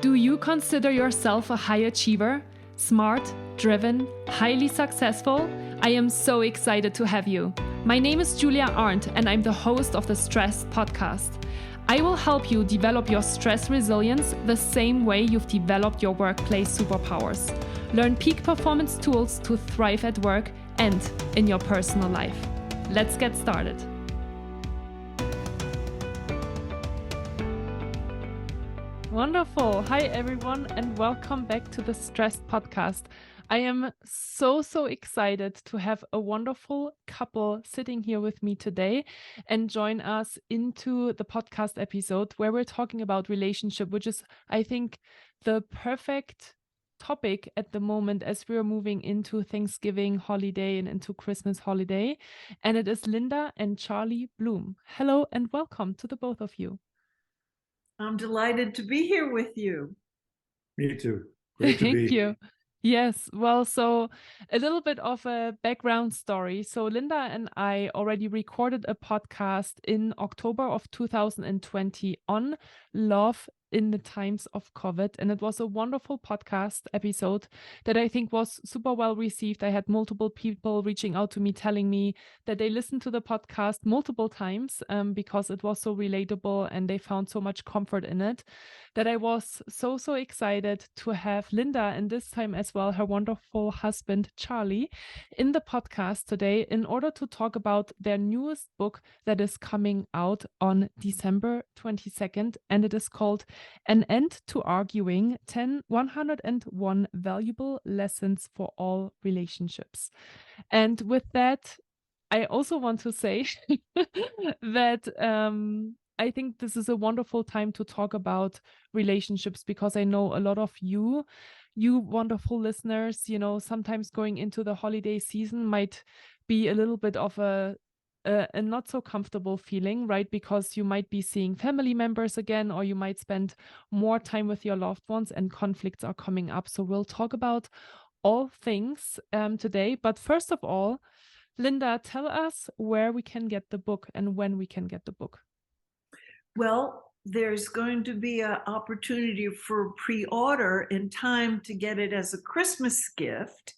Do you consider yourself a high achiever? Smart, driven, highly successful? I am so excited to have you. My name is Julia Arndt and I'm the host of the Stress Podcast. I will help you develop your stress resilience the same way you've developed your workplace superpowers. Learn peak performance tools to thrive at work and in your personal life. Let's get started. Wonderful. Hi, everyone, and welcome back to the Stressed Podcast. I am so excited to have a wonderful couple sitting here with me today and join us into the podcast episode where we're talking about relationship, which is, I think, the perfect topic at the moment as we're moving into Thanksgiving holiday and into Christmas holiday. And it is Linda and Charlie Bloom. Hello and welcome to the both of you. I'm delighted to be here with you. Me too. Great to be. Thank you. Yes. Well, so a little bit of a background story. So Linda and I already recorded a podcast in October of 2020 on love in the times of COVID. And it was a wonderful podcast episode that I think was super well received. I had multiple people reaching out to me, telling me that they listened to the podcast multiple times because it was so relatable and they found so much comfort in it, that I was so excited to have Linda, and this time as well her wonderful husband Charlie, in the podcast today in order to talk about their newest book that is coming out on December 22nd, and it is called An End to Arguing: 101 Valuable Lessons for All Relationships. And with that, I also want to say that I think this is a wonderful time to talk about relationships, because I know a lot of you wonderful listeners, sometimes going into the holiday season might be a little bit of a not so comfortable feeling, right? Because you might be seeing family members again, or you might spend more time with your loved ones and conflicts are coming up. So we'll talk about all things today. But first of all, Linda, tell us where we can get the book and when we can get the book. Well, there's going to be an opportunity for pre-order in time to get it as a Christmas gift.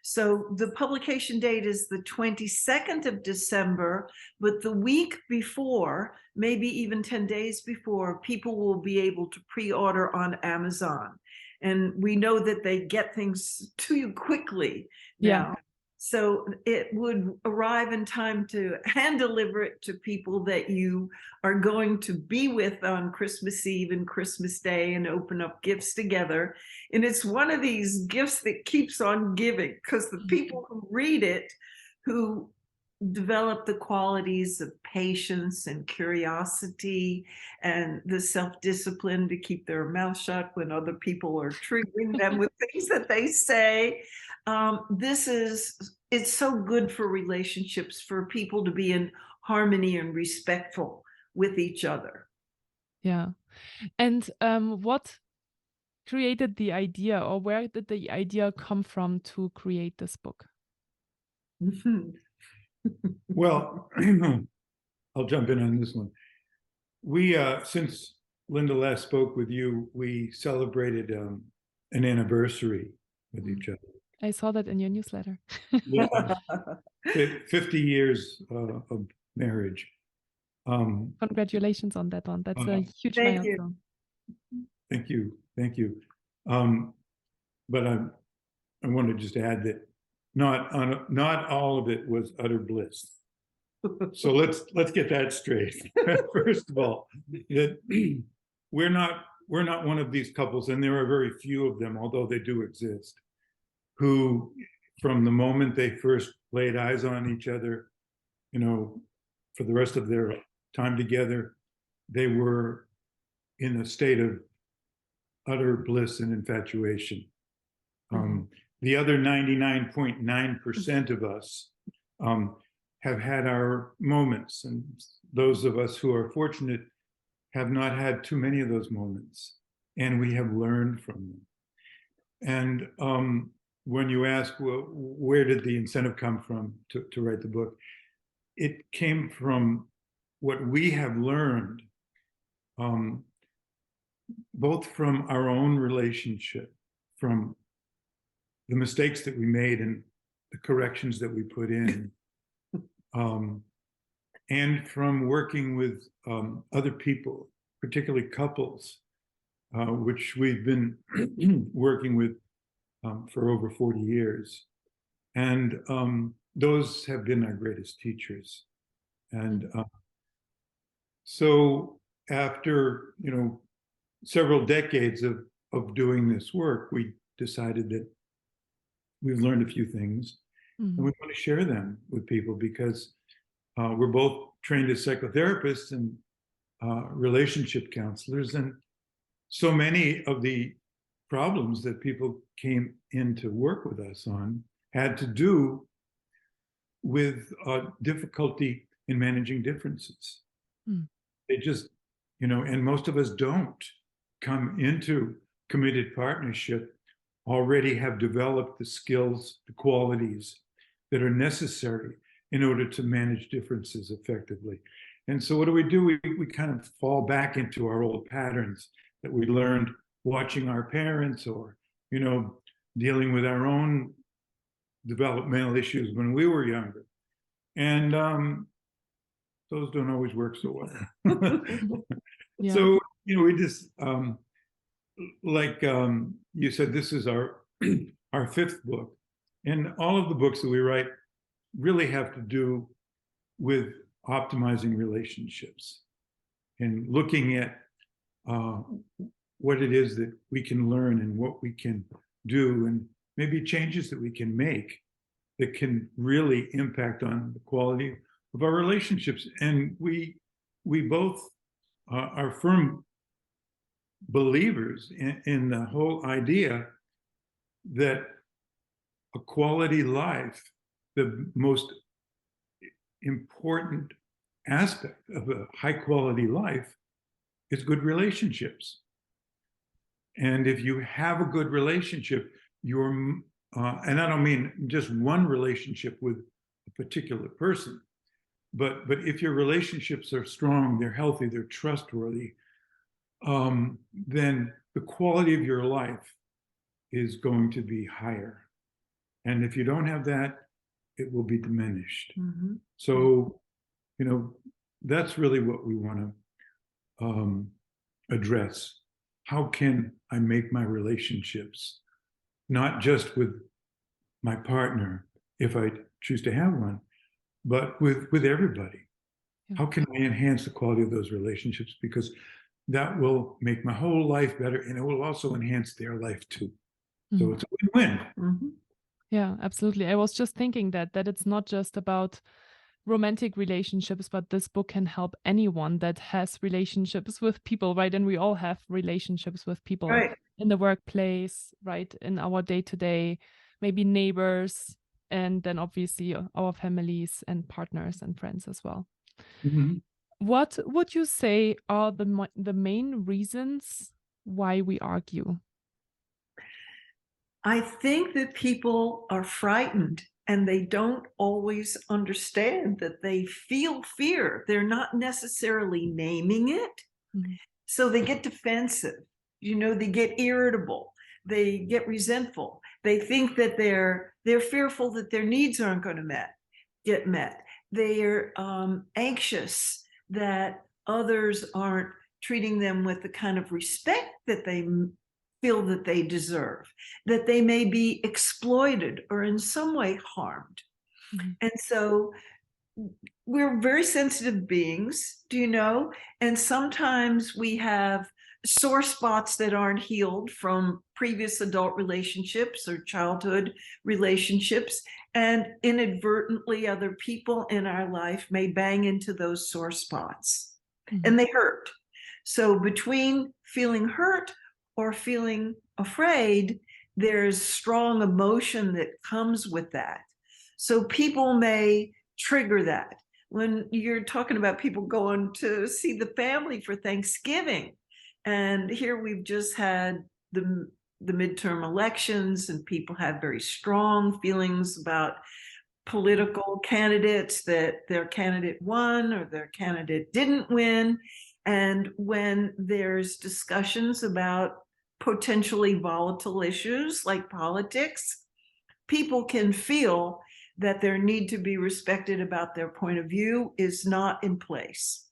So the publication date is the 22nd of December, but the week before, maybe even 10 days before, people will be able to pre-order on Amazon. And we know that they get things to you quickly now. Yeah. So it would arrive in time to hand deliver it to people that you are going to be with on Christmas Eve and Christmas Day and open up gifts together. And it's one of these gifts that keeps on giving, because the people who read it, who develop the qualities of patience and curiosity and the self-discipline to keep their mouth shut when other people are triggering them with things that they say. It's so good for relationships, for people to be in harmony and respectful with each other. Yeah. And what created the idea, or where did the idea come from to create this book? Well, I'll jump in on this one. We, since Linda last spoke with you, we celebrated an anniversary with each other. I saw that in your newsletter. Yeah. 50 years of marriage. Congratulations on that one. That's a huge milestone. Thank you. But I want to just add that not all of it was utter bliss. So let's get that straight. First of all, that we're not one of these couples, and there are very few of them, although they do exist, who from the moment they first laid eyes on each other, for the rest of their time together, they were in a state of utter bliss and infatuation. The other 99.9% of us have had our moments, and those of us who are fortunate have not had too many of those moments, and we have learned from them. And when you ask, well, where did the incentive come from to write the book? It came from what we have learned both from our own relationship, from the mistakes that we made and the corrections that we put in, and from working with other people, particularly couples, which we've been working with for over 40 years. And those have been our greatest teachers. And so after, several decades of doing this work, we decided that we've learned a few things, and we want to share them with people because we're both trained as psychotherapists and relationship counselors, and so many of the problems that people came in to work with us on had to do with difficulty in managing differences. They just, and most of us don't come into committed partnership already have developed the skills, the qualities that are necessary in order to manage differences effectively. And so what do? We kind of fall back into our old patterns that we learned watching our parents or, dealing with our own developmental issues when we were younger. And those don't always work so well. Yeah. So, we just, like you said, this is our our fifth book. And all of the books that we write really have to do with optimizing relationships and looking at what it is that we can learn and what we can do and maybe changes that we can make that can really impact on the quality of our relationships. And we both are firm believers in the whole idea that a quality life, the most important aspect of a high quality life, is good relationships. And if you have a good relationship, you're, and I don't mean just one relationship with a particular person, but if your relationships are strong, they're healthy, they're trustworthy, then the quality of your life is going to be higher. And if you don't have that, it will be diminished. So, that's really what we want to address. How can I make my relationships, not just with my partner, if I choose to have one, but with everybody? How can I enhance the quality of those relationships? Because that will make my whole life better, and it will also enhance their life too. So it's a win-win. Yeah, absolutely. I was just thinking that it's not just about romantic relationships, but this book can help anyone that has relationships with people, right? And we all have relationships with people in the workplace, right? In our day-to-day, maybe neighbors, and then obviously our families and partners and friends as well. What would you say are the main reasons why we argue? I think that people are frightened and they don't always understand that they feel fear. They're not necessarily naming it. So they get defensive, they get irritable, they get resentful. They think that they're fearful that their needs aren't going to get met. They're anxious that others aren't treating them with the kind of respect that they feel that they deserve, that they may be exploited or in some way harmed. And so we're very sensitive beings, and sometimes we have sore spots that aren't healed from previous adult relationships or childhood relationships, and inadvertently other people in our life may bang into those sore spots and they hurt. So between feeling hurt or feeling afraid, there's strong emotion that comes with that. So people may trigger that. When you're talking about people going to see the family for Thanksgiving, and here we've just had the midterm elections, and people have very strong feelings about political candidates, that their candidate won or their candidate didn't win. And when there's discussions about potentially volatile issues like politics, people can feel that their need to be respected about their point of view is not in place,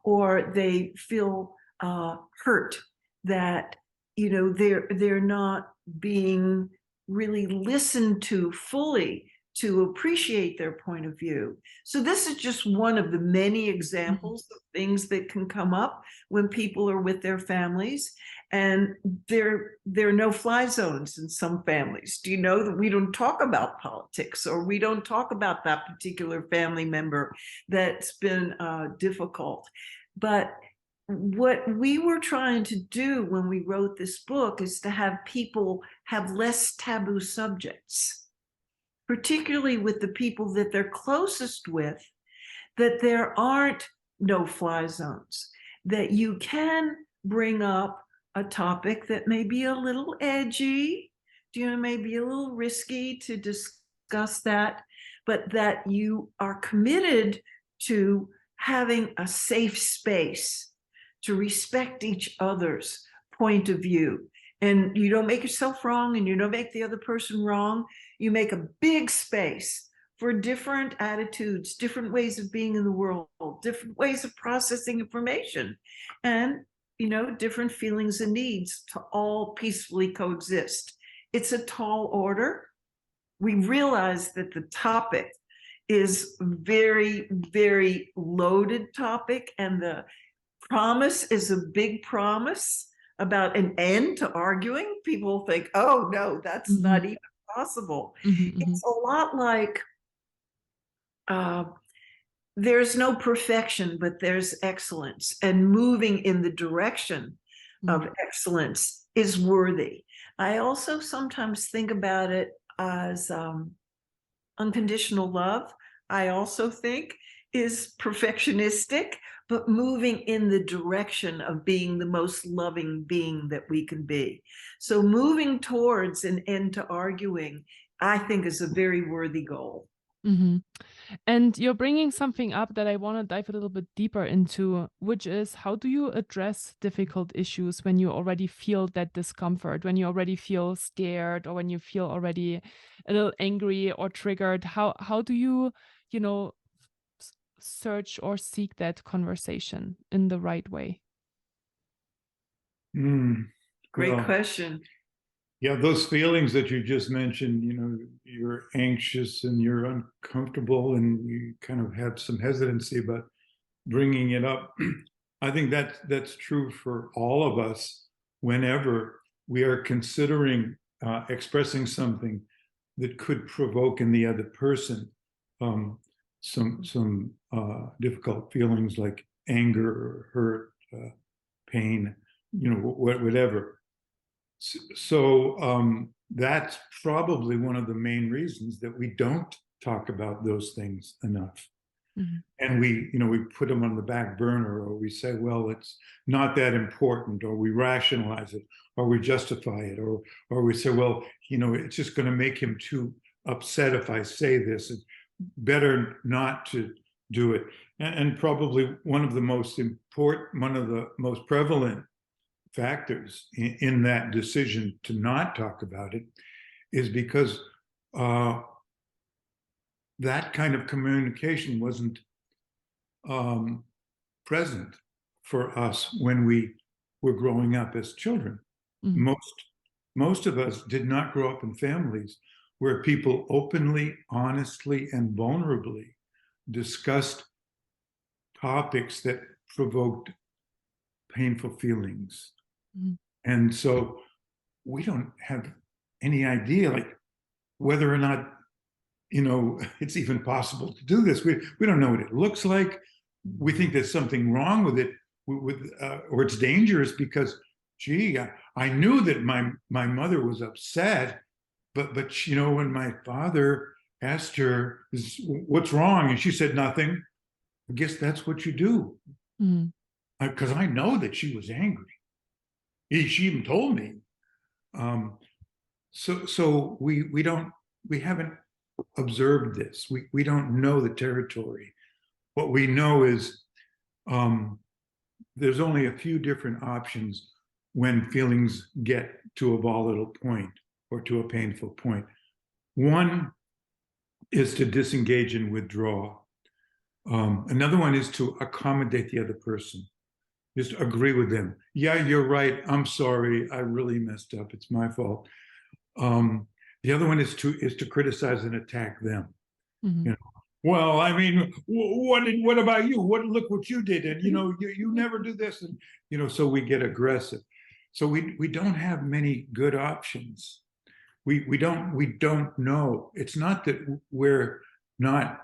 or they feel hurt that they're not being really listened to fully to appreciate their point of view. So this is just one of the many examples of things that can come up when people are with their families. And there are no-fly zones in some families. Do you know that we don't talk about politics, or we don't talk about that particular family member that's been difficult? But what we were trying to do when we wrote this book is to have people have less taboo subjects, particularly with the people that they're closest with, that there aren't no-fly zones, that you can bring up a topic that may be a little edgy, may be a little risky to discuss that, but that you are committed to having a safe space to respect each other's point of view. And you don't make yourself wrong, and you don't make the other person wrong. You make a big space for different attitudes, different ways of being in the world, different ways of processing information, and different feelings and needs to all peacefully coexist. It's a tall order. We realize that the topic is very, very loaded topic, and the promise is a big promise about an end to arguing. People think, oh no, that's not even possible. It's a lot like there's no perfection, but there's excellence, and moving in the direction of excellence is worthy. I also sometimes think about it as unconditional love. I also think is perfectionistic, but moving in the direction of being the most loving being that we can be. So moving towards an end to arguing, I think, is a very worthy goal. And you're bringing something up that I want to dive a little bit deeper into, which is, how do you address difficult issues when you already feel that discomfort, when you already feel scared, or when you feel already a little angry or triggered? How do you, search or seek that conversation in the right way? Great question. Yeah, those feelings that you just mentioned, you're anxious and you're uncomfortable and you kind of have some hesitancy about bringing it up. I think that's true for all of us whenever we are considering expressing something that could provoke in the other person some difficult feelings like anger or hurt, pain, whatever. So that's probably one of the main reasons that we don't talk about those things enough. And we put them on the back burner, or we say, well, it's not that important, or we rationalize it, or we justify it, or we say, well, it's just going to make him too upset if I say this. It's better not to do it. And probably one of the most prevalent factors in that decision to not talk about it is because that kind of communication wasn't present for us when we were growing up as children. Most of us did not grow up in families where people openly, honestly, and vulnerably discussed topics that provoked painful feelings. And so we don't have any idea whether or not it's even possible to do this. We don't know what it looks like. We think there's something wrong with it, or it's dangerous because, gee, I knew that my mother was upset, but when my father asked her, what's wrong? And she said nothing. I guess that's what you do. Because I know that she was angry. She even told me. So we haven't observed this. We don't know the territory. What we know is there's only a few different options when feelings get to a volatile point or to a painful point. One is to disengage and withdraw. Another one is to accommodate the other person. Just agree with them. Yeah, you're right. I'm sorry. I really messed up. It's my fault. The other one is to criticize and attack them. Mhm. You know, well, I mean, what about you? Look what you did, and you never do this, and so we get aggressive. So we don't have many good options. We don't know. It's not that we're not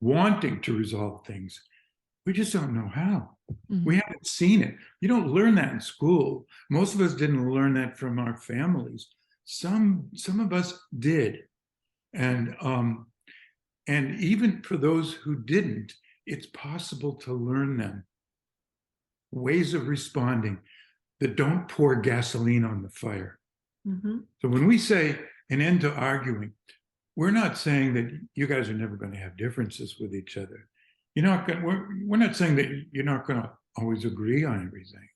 wanting to resolve things. We just don't know how. Mhm. We haven't seen it. You don't learn that in school. Most of us didn't learn that from our families. Some of us did, and even for those who didn't, it's possible to learn them. Ways of responding that don't pour gasoline on the fire. Mm-hmm. So when we say an end to arguing, we're not saying that you guys are never going to have differences with each other. We're not saying that you're not going to always agree on everything.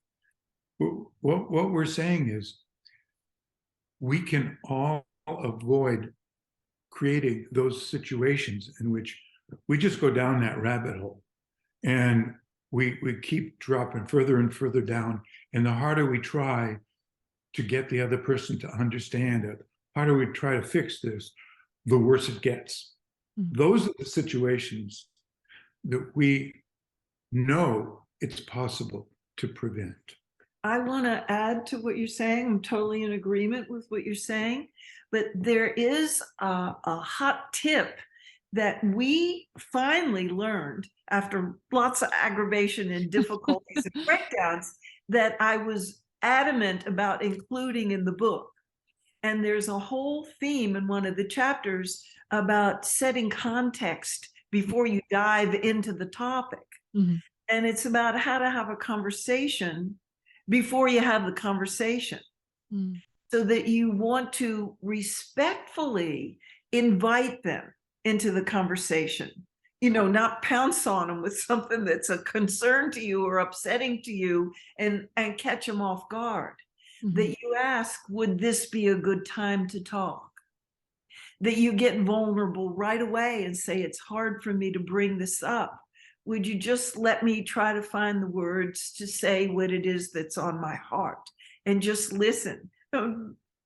What we're saying is we can all avoid creating those situations in which we just go down that rabbit hole, and we keep dropping further and further down. And the harder we try to get the other person to understand it, harder we try to fix this, the worse it gets. Mhm. Those are the situations that we know it's possible to prevent. I want to add to what you're saying. I'm totally in agreement with what you're saying, but there is a hot tip that we finally learned after lots of aggravation and difficulties and breakdowns that I was adamant about including in the book. And there's a whole theme in one of the chapters about setting context before you dive into the topic. Mm-hmm. And it's about how to have a conversation before you have the conversation. Mm. So that you want to respectfully invite them into the conversation, not pounce on them with something that's a concern to you or upsetting to you and catch them off guard. Mm-hmm. That you ask, would this be a good time to talk? That you get vulnerable right away and say, it's hard for me to bring this up. Would you just let me try to find the words to say what it is that's on my heart and just listen?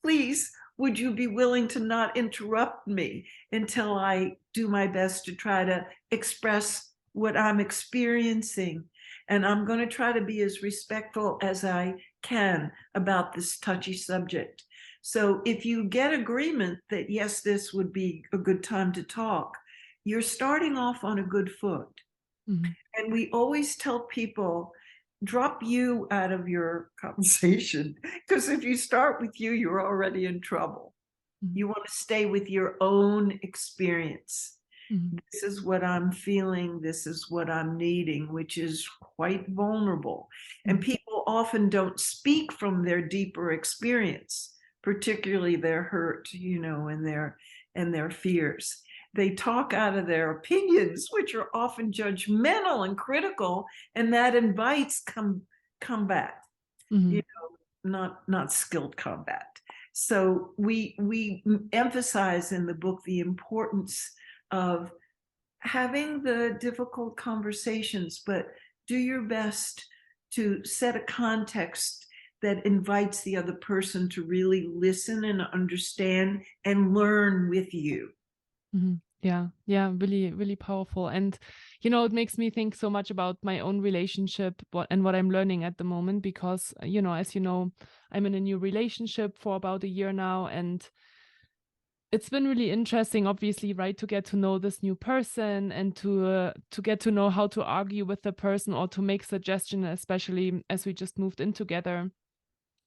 Please, would you be willing to not interrupt me until I do my best to try to express what I'm experiencing? And I'm going to try to be as respectful as I can about this touchy subject. So if you get agreement that, yes, this would be a good time to talk, you're starting off on a good foot. Mm-hmm. And we always tell people, drop you out of your conversation, because if you start with you, you're already in trouble. Mm-hmm. You want to stay with your own experience. Mm-hmm. This is what I'm feeling. This is what I'm needing, which is quite vulnerable. Mm-hmm. And people often don't speak from their deeper experience, particularly their hurt, and their fears. They talk out of their opinions, which are often judgmental and critical, and that invites combat, mm-hmm. Not skilled combat. So we emphasize in the book the importance of having the difficult conversations, but do your best to set a context that invites the other person to really listen and understand and learn with you. Mm-hmm. Yeah, really, really powerful. And, it makes me think so much about my own relationship and what I'm learning at the moment, because, as you know, I'm in a new relationship for about a year now, and it's been really interesting, obviously, right, to get to know this new person and to get to know how to argue with the person or to make suggestions, especially as we just moved in together.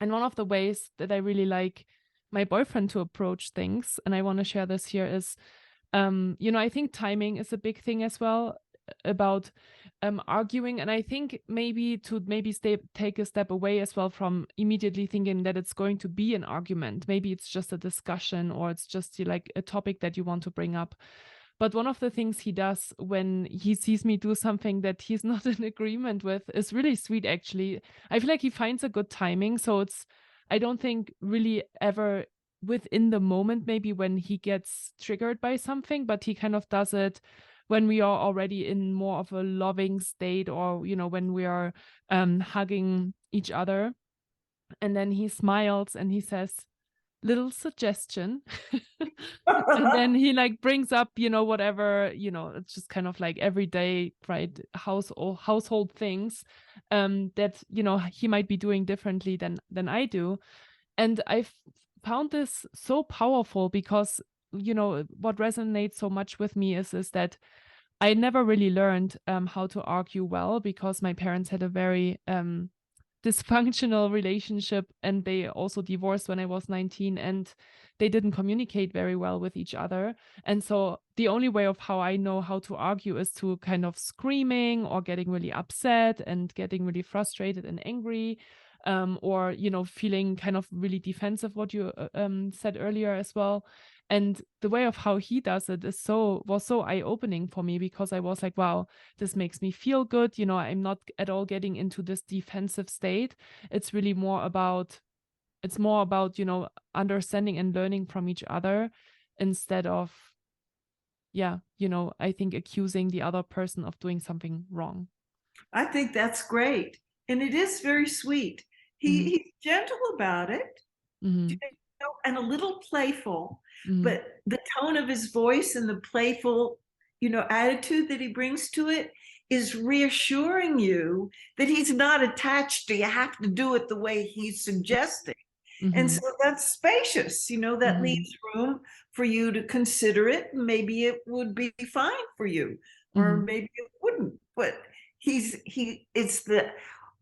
And one of the ways that I really like my boyfriend to approach things, and I want to share this here, is I think timing is a big thing as well about arguing. And I think maybe take a step away as well from immediately thinking that it's going to be an argument. Maybe it's just a discussion, or it's just like a topic that you want to bring up. But one of the things he does when he sees me do something that he's not in agreement with is really sweet, actually. I feel like he finds a good timing. So it's, I don't think really ever within the moment, maybe when he gets triggered by something, but he kind of does it when we are already in more of a loving state, or, you know, when we are hugging each other. And then he smiles and he says, little suggestion. And then he like brings up, you know, whatever, you know, it's just kind of like everyday, right, household things that, you know, he might be doing differently than I do. And I found this so powerful because, you know, what resonates so much with me is that I never really learned how to argue well, because my parents had a very dysfunctional relationship, and they also divorced when I was 19, and they didn't communicate very well with each other. And so the only way of how I know how to argue is to kind of screaming or getting really upset and getting really frustrated and angry, or, you know, feeling kind of really defensive, what you said earlier as well. And the way of how he does it was so eye-opening for me, because I was like, wow, this makes me feel good. You know, I'm not at all getting into this defensive state. It's really more about, you know, understanding and learning from each other, instead of, yeah, you know, I think accusing the other person of doing something wrong. I think that's great. And it is very sweet. He's gentle about it, you know, and a little playful, but the tone of his voice and the playful, you know, attitude that he brings to it is reassuring you that he's not attached to, you have to do it the way he's suggesting. And so that's spacious, you know, that leaves room for you to consider it. Maybe it would be fine for you, or maybe it wouldn't. But it's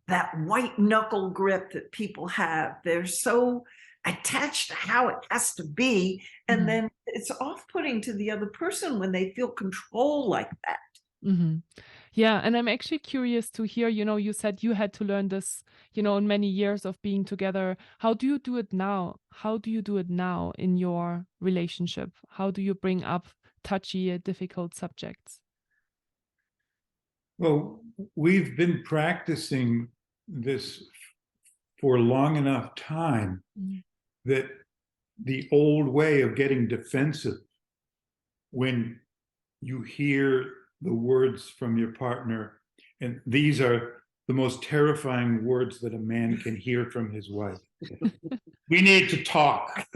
that white knuckle grip that people have. They're so attached to how it has to be, and then it's off-putting to the other person when they feel control like that. Yeah, and I'm actually curious to hear, you know, you said you had to learn this, you know, in many years of being together. How do you do it now? How do you do it now in your relationship? How do you bring up touchy, difficult subjects? Well, we've been practicing this for long enough time that the old way of getting defensive when you hear the words from your partner, and these are the most terrifying words that a man can hear from his wife. We need to talk.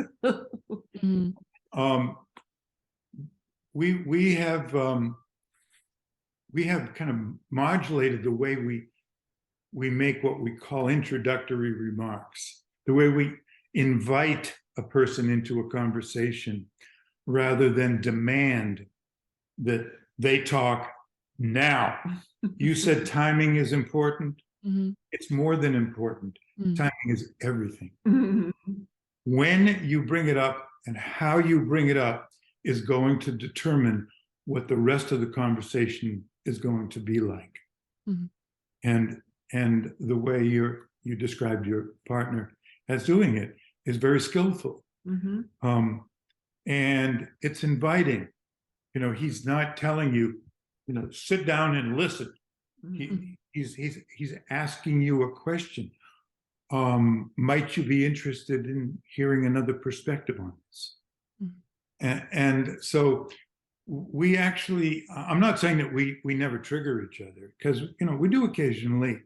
We have kind of modulated the way we make what we call introductory remarks, the way we invite a person into a conversation rather than demand that they talk now. You said timing is important. It's more than important. Timing is everything. When you bring it up and how you bring it up is going to determine what the rest of the conversation is going to be like. And the way you described your partner as doing it is very skillful. And it's inviting. You know, he's not telling you, you know, sit down and listen. He's asking you a question. Might you be interested in hearing another perspective on this? And so we actually, I'm not saying that we never trigger each other, because, you know, we do occasionally,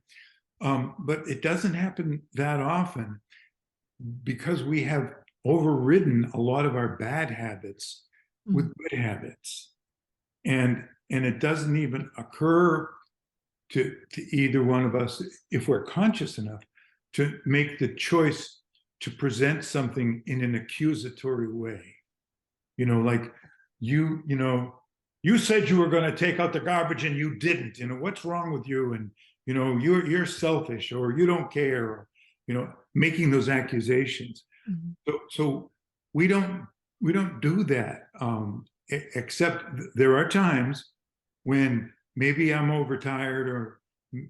but it doesn't happen that often, because we have overridden a lot of our bad habits with good habits. And it doesn't even occur to either one of us, if we're conscious enough, to make the choice to present something in an accusatory way. You know, like, you said you were going to take out the garbage and you didn't. You know, what's wrong with you? And, you know, you're selfish, or you don't care, or, you know, making those accusations. So we don't do that, except there are times when maybe I'm overtired, or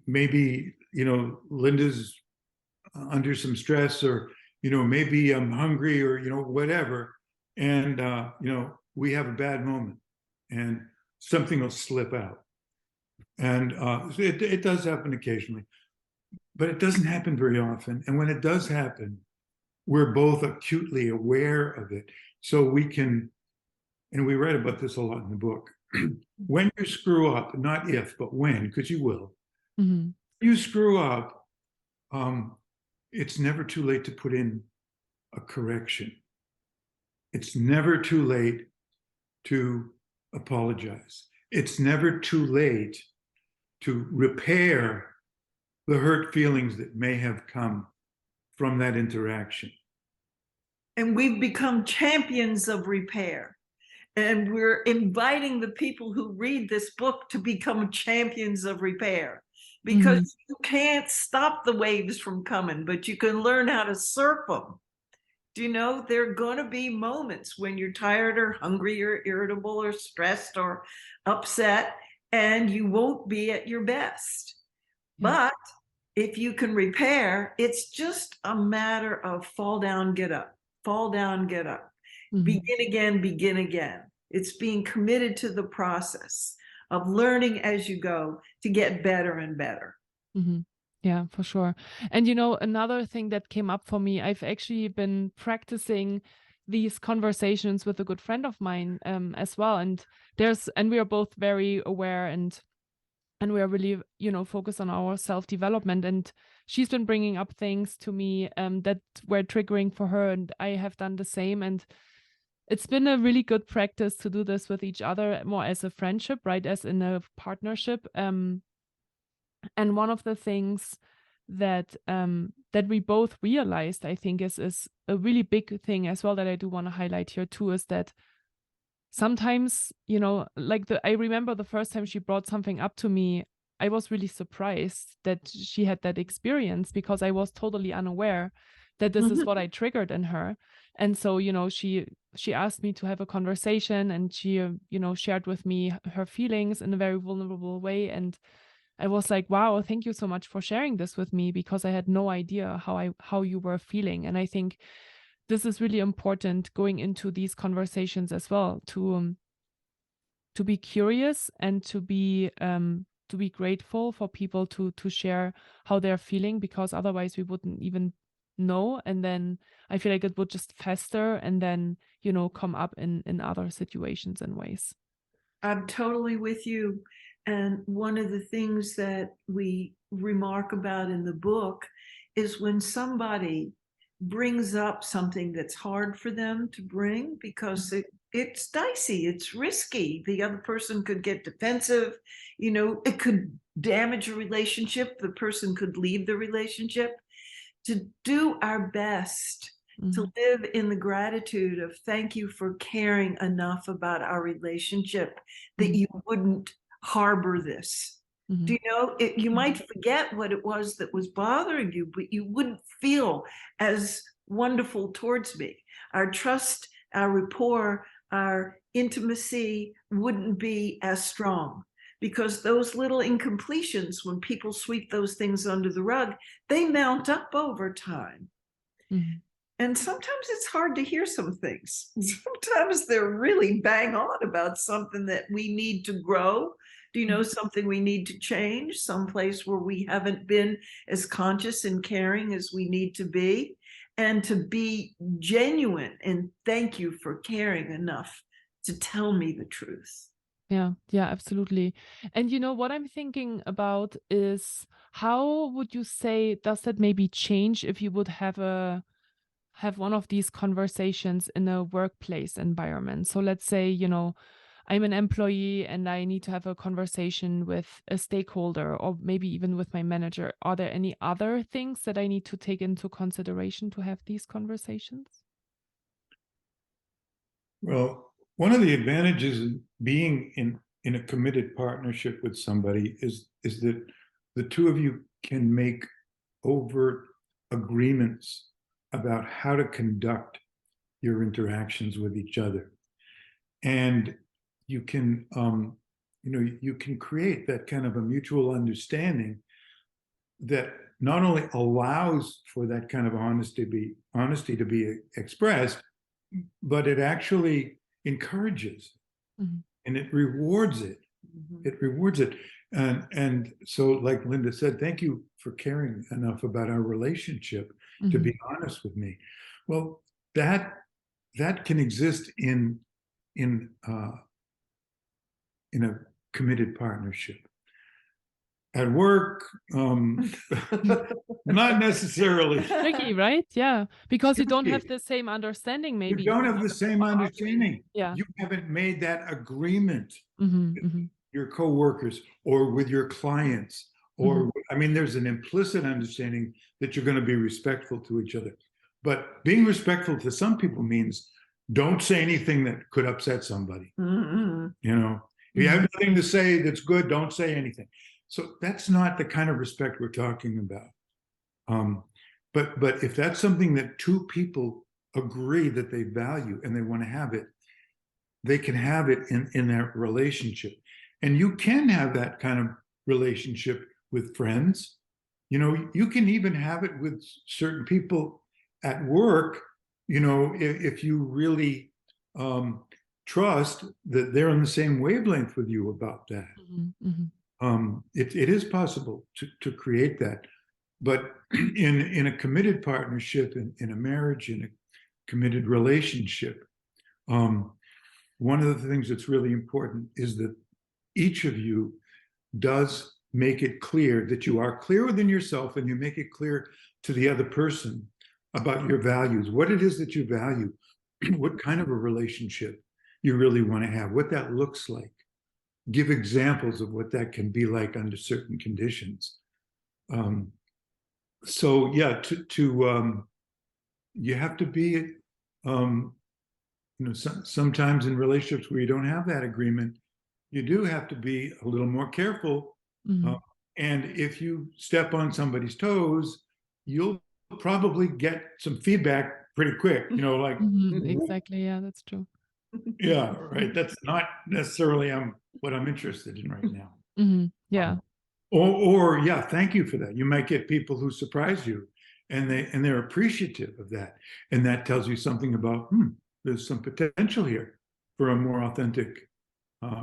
maybe, you know, Linda's under some stress, or, you know, maybe I'm hungry, or, you know, whatever. And, you know, we have a bad moment. and something will slip out. And it does happen occasionally, but it doesn't happen very often. And when it does happen, we're both acutely aware of it. So we can, and we read about this a lot in the book, when you screw up, not if, but when, because you will, you screw up, it's never too late to put in a correction. It's never too late to apologize. It's never too late to repair the hurt feelings that may have come from that interaction. And we've become champions of repair. And we're inviting the people who read this book to become champions of repair, because you can't stop the waves from coming, but you can learn how to surf them. Do you know, there are going to be moments when you're tired or hungry or irritable or stressed or upset, and you won't be at your best. But if you can repair, it's just a matter of fall down, get up, fall down, get up, begin again, begin again. It's being committed to the process of learning as you go to get better and better. Yeah, for sure. And you know, another thing that came up for me, I've actually been practicing these conversations with a good friend of mine as well. And we are both very aware and we are really, you know, focused on our self-development. And she's been bringing up things to me that were triggering for her, and I have done the same. And it's been a really good practice to do this with each other, more as a friendship, right, as in a partnership. And one of the things that that we both realized, I think, is a really big thing as well that I do want to highlight here too, is that sometimes, you know, like I remember the first time she brought something up to me, I was really surprised that she had that experience, because I was totally unaware that this is what I triggered in her. And so, you know, she asked me to have a conversation, and she, you know, shared with me her feelings in a very vulnerable way. And I was like, wow, thank you so much for sharing this with me, because I had no idea how you were feeling. And I think this is really important going into these conversations as well, to be curious and to be grateful for people to share how they're feeling, because otherwise we wouldn't even know. And then I feel like it would just fester and then, you know, come up in other situations and ways. I'm totally with you. And one of the things that we remark about in the book is when somebody brings up something that's hard for them to bring, because it's dicey, it's risky. The other person could get defensive, you know, it could damage a relationship. The person could leave the relationship. To do our best to live in the gratitude of thank you for caring enough about our relationship that you wouldn't harbor this. Do you know, you might forget what it was that was bothering you, but you wouldn't feel as wonderful towards me. Our trust, our rapport, our intimacy wouldn't be as strong, because those little incompletions, when people sweep those things under the rug, they mount up over time. And sometimes it's hard to hear some things. Sometimes they're really bang on about something that we need to grow. Do you know, something we need to change, someplace where we haven't been as conscious and caring as we need to be, and to be genuine and thank you for caring enough to tell me the truth. Yeah, absolutely. And you know, what I'm thinking about is, how would you say, does that maybe change if you would have one of these conversations in a workplace environment? So let's say, you know, I'm an employee and I need to have a conversation with a stakeholder, or maybe even with my manager. Are there any other things that I need to take into consideration to have these conversations? Well, one of the advantages of being in a committed partnership with somebody is that the two of you can make overt agreements about how to conduct your interactions with each other. And you can, you can create that kind of a mutual understanding that not only allows for that kind of honesty to be expressed, but it actually encourages and it rewards it. It rewards it. And so, like Linda said, thank you for caring enough about our relationship to be honest with me. Well, that can exist in a committed partnership. At work, not necessarily. Tricky, right? Yeah, because you don't have the same understanding, maybe. You don't have the same understanding. Yeah. You haven't made that agreement Mm-hmm, with your coworkers or with your clients. Or, I mean, there's an implicit understanding that you're going to be respectful to each other. But being respectful to some people means don't say anything that could upset somebody. You know, if you have nothing to say that's good, don't say anything. So that's not the kind of respect we're talking about. But if that's something that two people agree that they value and they want to have it, they can have it in that relationship. And you can have that kind of relationship with friends. You know, you can even have it with certain people at work, you know, if you really trust that they're on the same wavelength with you about that. It is possible to create that. But in a committed partnership, in a marriage, in a committed relationship, one of the things that's really important is that each of you does make it clear that you are clear within yourself, and you make it clear to the other person about your values, what it is that you value, what kind of a relationship you really want to have, what that looks like. Give examples of what that can be like under certain conditions. So yeah, you have to be, you know, sometimes in relationships where you don't have that agreement, you do have to be a little more careful. And if you step on somebody's toes, you'll probably get some feedback pretty quick, you know, like exactly. Yeah, that's true. Yeah, right. That's not necessarily what I'm interested in right now. Yeah. Or yeah, thank you for that. You might get people who surprise you, and they're appreciative of that, and that tells you something about there's some potential here for a more authentic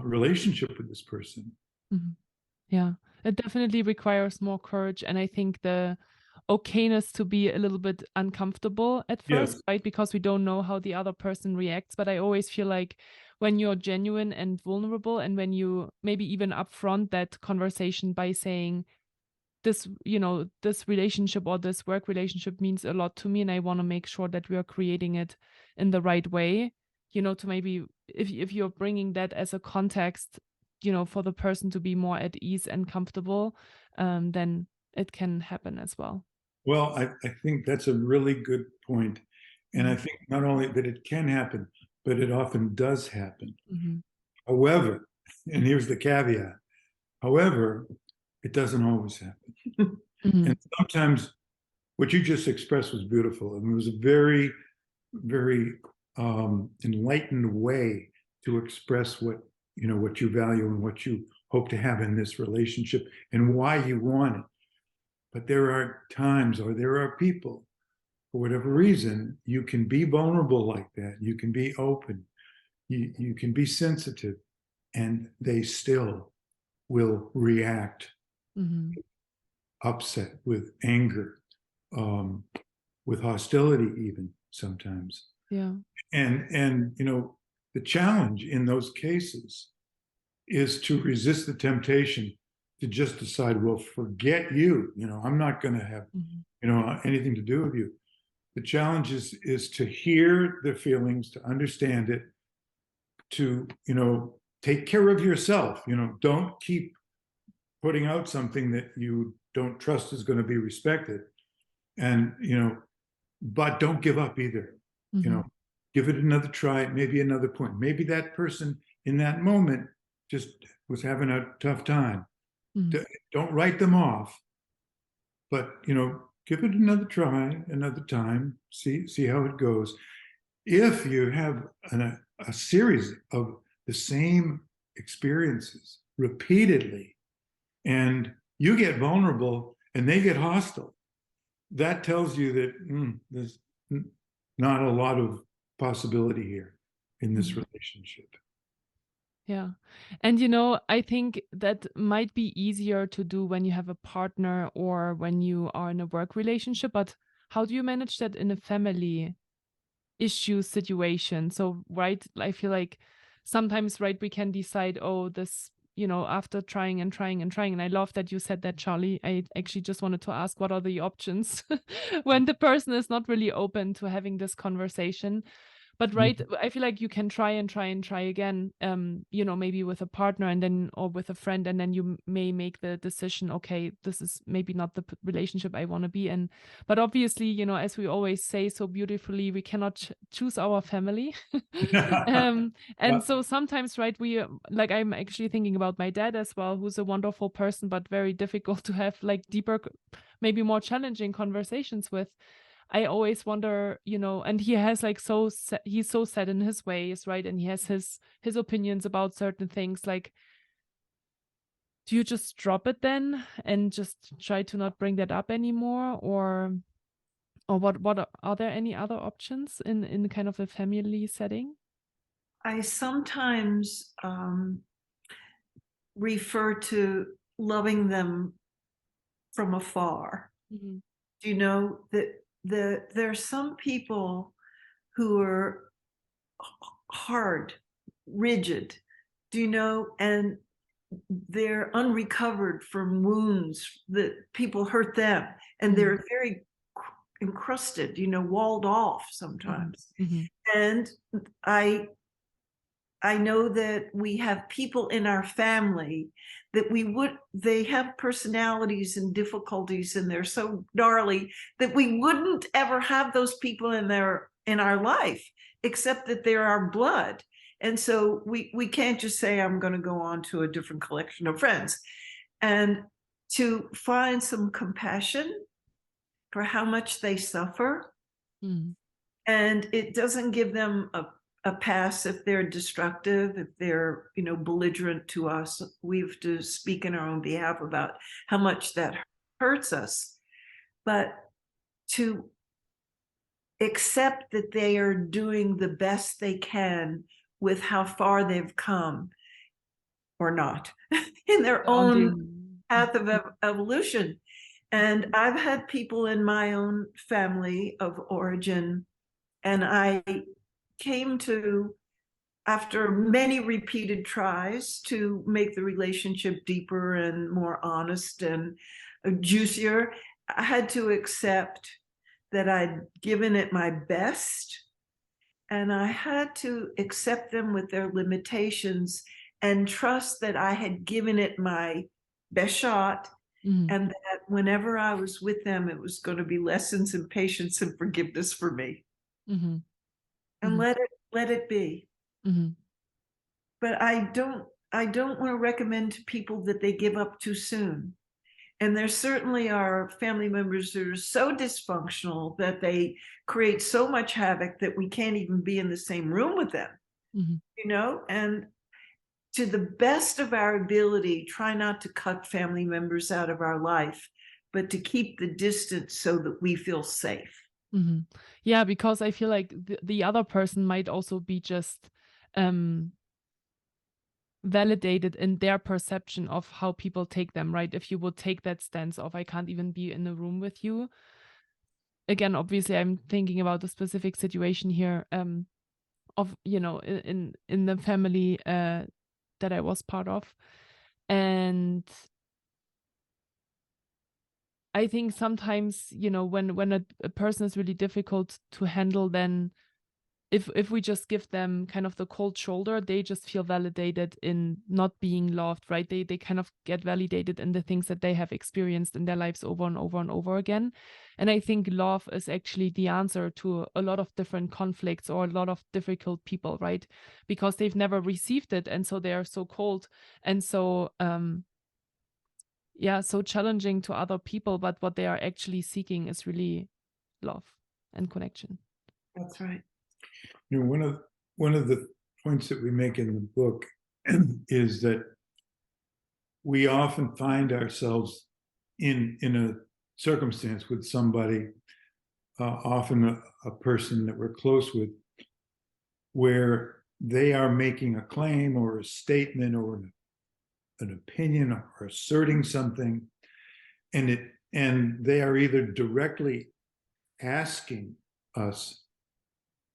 relationship with this person. Yeah, it definitely requires more courage, and I think the okayness to be a little bit uncomfortable at first, right? Because we don't know how the other person reacts. But I always feel like when you're genuine and vulnerable, and when you maybe even upfront that conversation by saying, this, you know, this relationship or this work relationship means a lot to me, and I want to make sure that we are creating it in the right way, you know, to maybe, if you're bringing that as a context, you know, for the person to be more at ease and comfortable, then it can happen as well. Well, I think that's a really good point. And I think not only that it can happen, but it often does happen. However, and here's the caveat, however, it doesn't always happen. And sometimes what you just expressed was beautiful. And it was a very, very enlightened way to express what you value and what you hope to have in this relationship and why you want it. But there are times, or there are people, for whatever reason, you can be vulnerable like that. You can be open. You can be sensitive, and they still will react upset, with anger, with hostility, even sometimes. Yeah. And you know, the challenge in those cases is to resist the temptation to just decide, well, forget you. You know, I'm not going to have anything to do with you. The challenge is to hear the feelings, to understand it, to, you know, take care of yourself. You know, don't keep putting out something that you don't trust is going to be respected. And, you know, but don't give up either. You know, give it another try, maybe another point. Maybe that person in that moment just was having a tough time. Don't write them off, but, you know, give it another try, another time, see how it goes. If you have a series of the same experiences repeatedly, and you get vulnerable and they get hostile, that tells you that there's not a lot of possibility here in this relationship. Yeah. And, you know, I think that might be easier to do when you have a partner or when you are in a work relationship. But how do you manage that in a family issue situation? So, right, I feel like sometimes, right, we can decide, oh, this, you know, after trying and trying and trying. And I love that you said that, Charlie. I actually just wanted to ask, what are the options when the person is not really open to having this conversation? But right, I feel like you can try and try and try again, you know, maybe with a partner and then, or with a friend, and then you may make the decision, okay, this is maybe not the relationship I want to be in. But obviously, you know, as we always say so beautifully, we cannot choose our family. And Well, so sometimes, right, we, like, I'm actually thinking about my dad as well, who's a wonderful person, but very difficult to have like deeper, maybe more challenging conversations with. I always wonder, you know, and he has like he's so set in his ways, right? And he has his opinions about certain things. Like, do you just drop it then and just try to not bring that up anymore, or what are there any other options in kind of a family setting? I sometimes refer to loving them from afar. Mhm. Do you know that there are some people who are hard, rigid, do you know, and they're unrecovered from wounds that people hurt them, and they're very encrusted, you know, walled off Mhm. sometimes. Mhm. And I know that we have people in our family that they have personalities and difficulties, and they're so gnarly that we wouldn't ever have those people in our life, except that they're our blood. And so we can't just say, I'm going to go on to a different collection of friends. And to find some compassion for how much they suffer, Mhm. and it doesn't give them a pass if they're destructive, if they're, you know, belligerent to us. We have to speak in our own behalf about how much that hurts us, but to accept that they are doing the best they can with how far they've come, or not, in their On the own path of evolution. And I've had people in my own family of origin, and I came to, after many repeated tries to make the relationship deeper and more honest and juicier, I had to accept that I'd given it my best, and I had to accept them with their limitations and trust that I had given it my best shot, Mhm. and that whenever I was with them, it was going to be lessons in patience and forgiveness for me. Mhm. And Mhm. let it be. Mhm. But I don't want to recommend to people that they give up too soon. And there certainly are family members that are so dysfunctional that they create so much havoc that we can't even be in the same room with them, Mhm. you know? And to the best of our ability, try not to cut family members out of our life, but to keep the distance so that we feel safe. Mhm. Yeah, because I feel like the other person might also be just um validated in their perception of how people take them, right? If you would take that stance of, I can't even be in a room with you. Again, obviously, I'm thinking about a specific situation here, of, you know, in the family that I was part of. And I think sometimes, you know, when a person is really difficult to handle, then if we just give them kind of the cold shoulder, they just feel validated in not being loved, right? They kind of get validated in the things that they have experienced in their lives over and over and over again. And I think love is actually the answer to a lot of different conflicts or a lot of difficult people, right? Because they've never received it, and so they are so cold and so yeah, so challenging to other people, but what they are actually seeking is really love and connection. That's right. You know, one of the points that we make in the book is that we often find ourselves in a circumstance with somebody, often a person that we're close with, where they are making a claim or a statement or an opinion or asserting something, and they are either directly asking us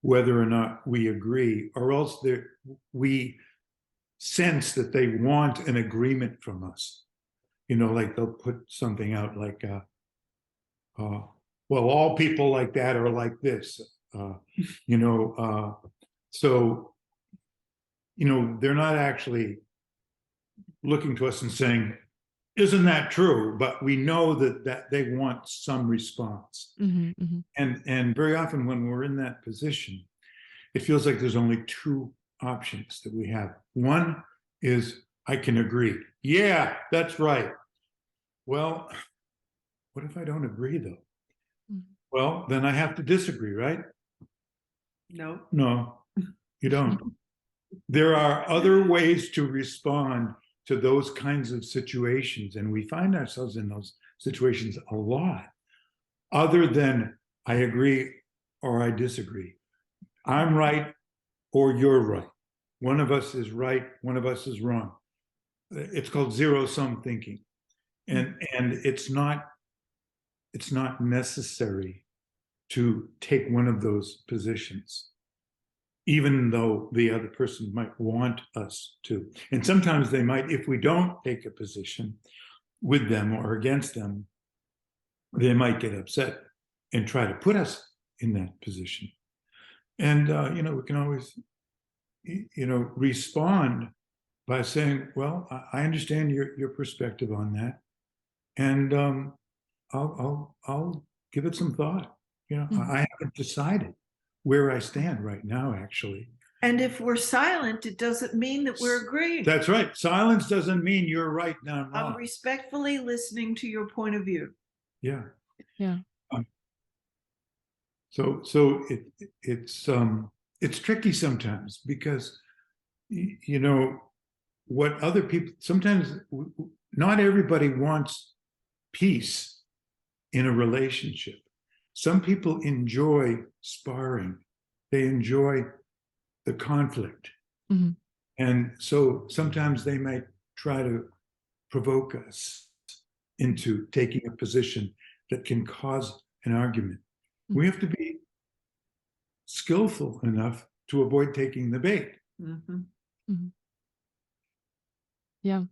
whether or not we agree, or else we sense that they want an agreement from us. Like they'll put something out like, well, all people like that are like this, so, they're not actually looking to us and saying, isn't that true? But we know that they want some response. Mm-hmm, mm-hmm. And very often when we're in that position, it feels like there's only two options that we have. One is, I can agree. Yeah, that's right. Well, what if I don't agree though? Mm-hmm. Well, then I have to disagree, right? No. No, you don't. There are other ways to respond to those kinds of situations, and we find ourselves in those situations a lot, other than I agree or I disagree. I'm right or you're right. One of us is right, one of us is wrong. It's called zero-sum thinking. And it's not necessary to take one of those positions, even though the other person might want us to. And sometimes they might, if we don't take a position with them or against them, they might get upset and try to put us in that position. And, we can always, respond by saying, well, I understand your perspective on that. And I'll give it some thought. I haven't decided where I stand right now, actually. And if we're silent, it doesn't mean that we're agreeing. That's right. Silence doesn't mean you're right now. I'm respectfully listening to your point of view. Yeah. Yeah. So it's tricky sometimes because, what other people, sometimes not everybody wants peace in a relationship. Some people enjoy sparring. They enjoy the conflict. Mm-hmm. And so sometimes they might try to provoke us into taking a position that can cause an argument. Mm-hmm. We have to be skillful enough to avoid taking the bait. Mm-hmm. Mm-hmm. Yeah.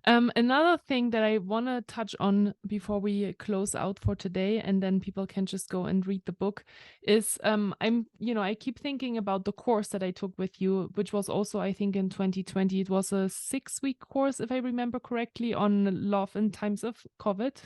Another thing that I want to touch on before we close out for today, and then people can just go and read the book, is I keep thinking about the course that I took with you, which was also, I think, in 2020. It was a 6-week course, if I remember correctly, on love in times of COVID.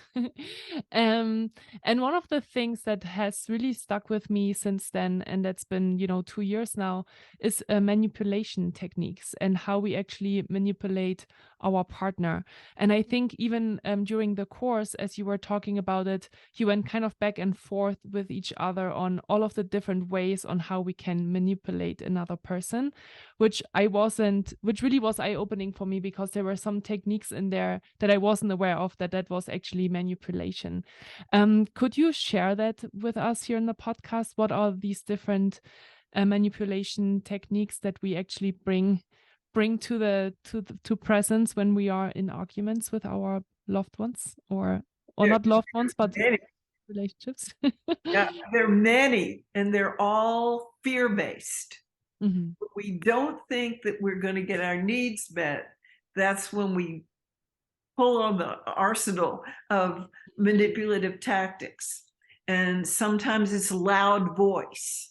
And one of the things that has really stuck with me since then, and that's been, 2 years now, is manipulation techniques and how we actually manipulate our partner. And I think even during the course, as you were talking about it, you went kind of back and forth with each other on all of the different ways on how we can manipulate another person, which really was eye-opening for me, because there were some techniques in there that I wasn't aware of, that was actually manipulation. Could you share that with us here in the podcast? What are these different manipulation techniques that we actually bring to presence when we are in arguments with our loved ones, or not loved ones, but relationships? Yeah, there are many, and they're all fear-based. Mm-hmm. We don't think that we're going to get our needs met. That's when we pull on the arsenal of manipulative tactics. And sometimes it's loud voice,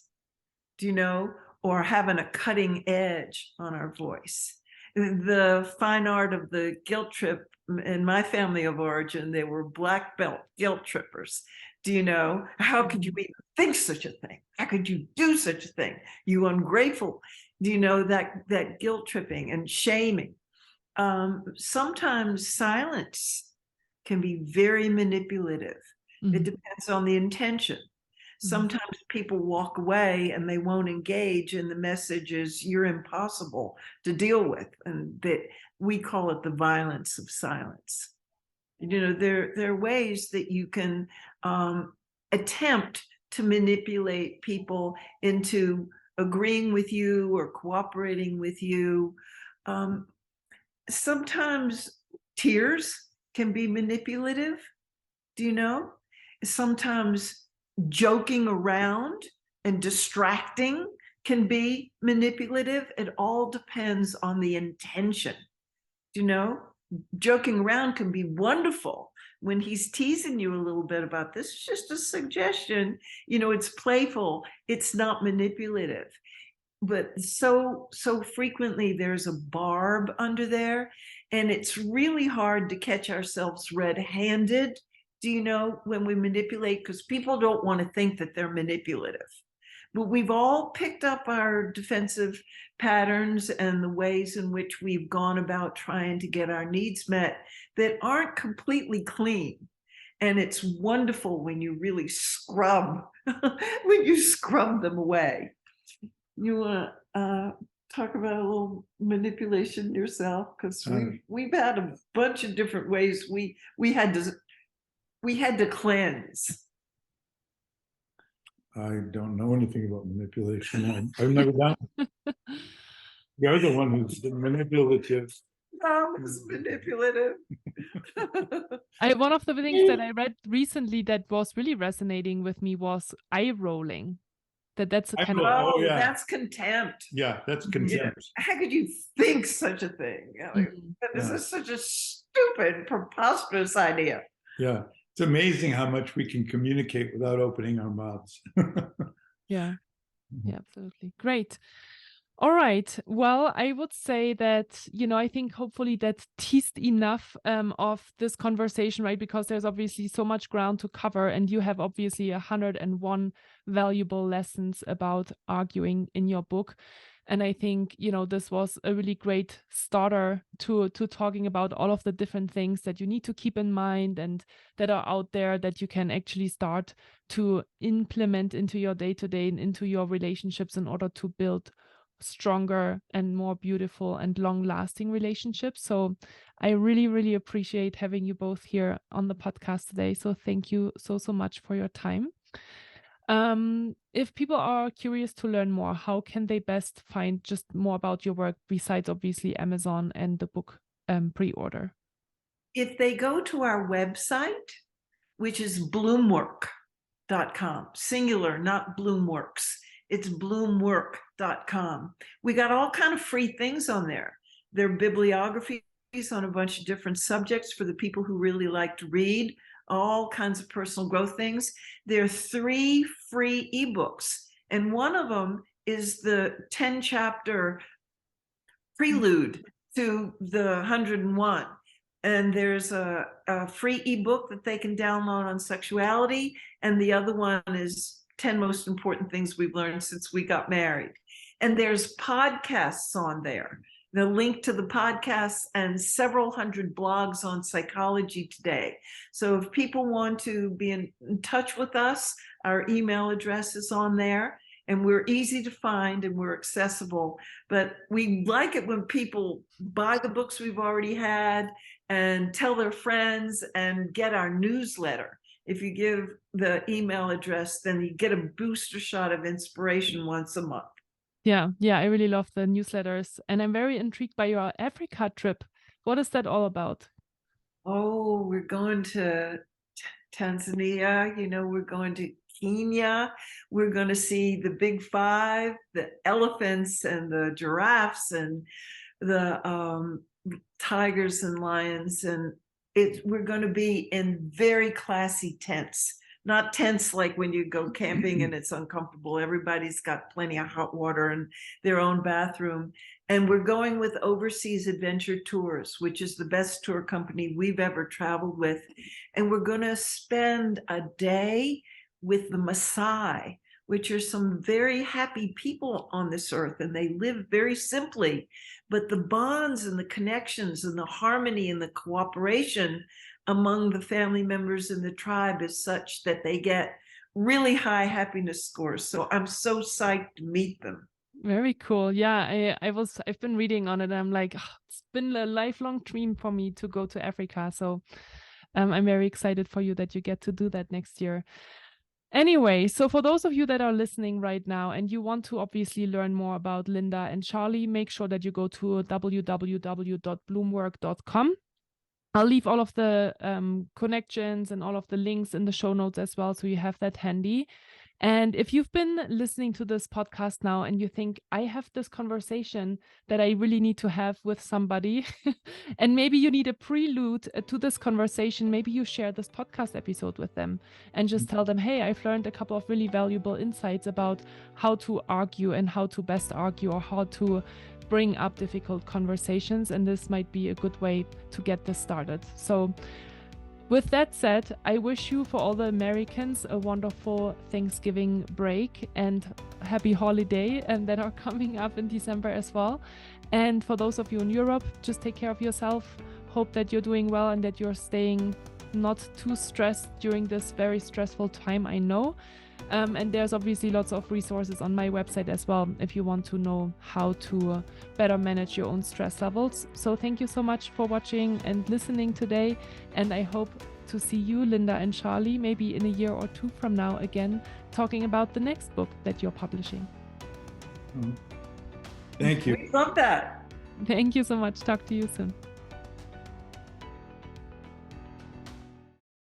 or having a cutting edge on our voice. The fine art of the guilt trip, in my family of origin, they were black belt guilt trippers. How could you even think such a thing? How could you do such a thing? You ungrateful. That guilt tripping and shaming. Sometimes silence can be very manipulative. Mm-hmm. It depends on the intention. Sometimes people walk away and they won't engage, and the message is, you're impossible to deal with, and that we call it the violence of silence. There are ways that you can attempt to manipulate people into agreeing with you or cooperating with you. Sometimes tears can be manipulative. Do you know? Sometimes joking around and distracting can be manipulative. It all depends on the intention. Do you know? Joking around can be wonderful when he's teasing you a little bit about this. It's just a suggestion. It's playful. It's not manipulative. But so frequently there's a barb under there, and it's really hard to catch ourselves red-handed, do you know, when we manipulate, because people don't want to think that they're manipulative. But we've all picked up our defensive patterns and the ways in which we've gone about trying to get our needs met that aren't completely clean. And it's wonderful when you really scrub, when you scrub them away. You want to talk about a little manipulation yourself? Because we've had a bunch of different ways we had to cleanse. I don't know anything about manipulation. I've never done it. You're the one who's been manipulative. It's manipulative. One of the things that I read recently that was really resonating with me was eye rolling. That's a kind of that's contempt. Yeah, that's contempt. How could you think such a thing? This is such a stupid, preposterous idea. Yeah, it's amazing how much we can communicate without opening our mouths. Yeah, absolutely. Great. All right. Well, I would say that, I think hopefully that teased enough of this conversation, right? Because there's obviously so much ground to cover, and you have obviously 101 valuable lessons about arguing in your book. And I think, this was a really great starter to talking about all of the different things that you need to keep in mind and that are out there that you can actually start to implement into your day-to-day and into your relationships in order to build stronger and more beautiful and long-lasting relationships. So I really, really appreciate having you both here on the podcast today. So thank you so much for your time. If people are curious to learn more, how can they best find just more about your work besides obviously Amazon and the book pre-order? If they go to our website, which is Bloomwork.com, singular, not Bloomworks. It's Bloomwork.com. We got all kind of free things on there. There are bibliographies on a bunch of different subjects for the people who really like to read, all kinds of personal growth things. There are 3 free ebooks, and one of them is the 10-chapter prelude to the 101. And there's a free ebook that they can download on sexuality, and the other one is 10 most important things we've learned since we got married. And there's podcasts on there. The link to the podcasts and several hundred blogs on Psychology Today. So if people want to be in touch with us, our email address is on there, and we're easy to find and we're accessible. But we like it when people buy the books we've already had and tell their friends and get our newsletter. If you give the email address, then you get a booster shot of inspiration once a month. Yeah, I really love the newsletters. And I'm very intrigued by your Africa trip. What is that all about? Oh, we're going to Tanzania, we're going to Kenya. We're going to see the big 5, the elephants and the giraffes and the tigers and lions. And we're going to be in very classy tents, not tents like when you go camping and it's uncomfortable. Everybody's got plenty of hot water and their own bathroom. And we're going with Overseas Adventure Tours, which is the best tour company we've ever traveled with. And we're going to spend a day with the Maasai, which are some very happy people on this earth, and they live very simply. But the bonds and the connections and the harmony and the cooperation among the family members in the tribe is such that they get really high happiness scores. So I'm so psyched to meet them. Very cool. Yeah, I've been reading on it, and I'm like, it's been a lifelong dream for me to go to Africa. So I'm very excited for you that you get to do that next year. Anyway, so for those of you that are listening right now and you want to obviously learn more about Linda and Charlie, make sure that you go to www.bloomwork.com. I'll leave all of the connections and all of the links in the show notes as well, so you have that handy. And if you've been listening to this podcast now and you think, I have this conversation that I really need to have with somebody, and maybe you need a prelude to this conversation, maybe you share this podcast episode with them and just tell them, hey, I've learned a couple of really valuable insights about how to argue and how to best argue, or how to bring up difficult conversations. And this might be a good way to get this started. So with that said, I wish you, for all the Americans, a wonderful Thanksgiving break and happy holiday, and that are coming up in December as well. And for those of you in Europe, just take care of yourself. Hope that you're doing well and that you're staying not too stressed during this very stressful time, I know. And there's obviously lots of resources on my website as well if you want to know how to better manage your own stress levels. So thank you so much for watching and listening today. And I hope to see you, Linda and Charlie, maybe in a year or two from now again, talking about the next book that you're publishing. Thank you. We love that. Thank you so much. Talk to you soon.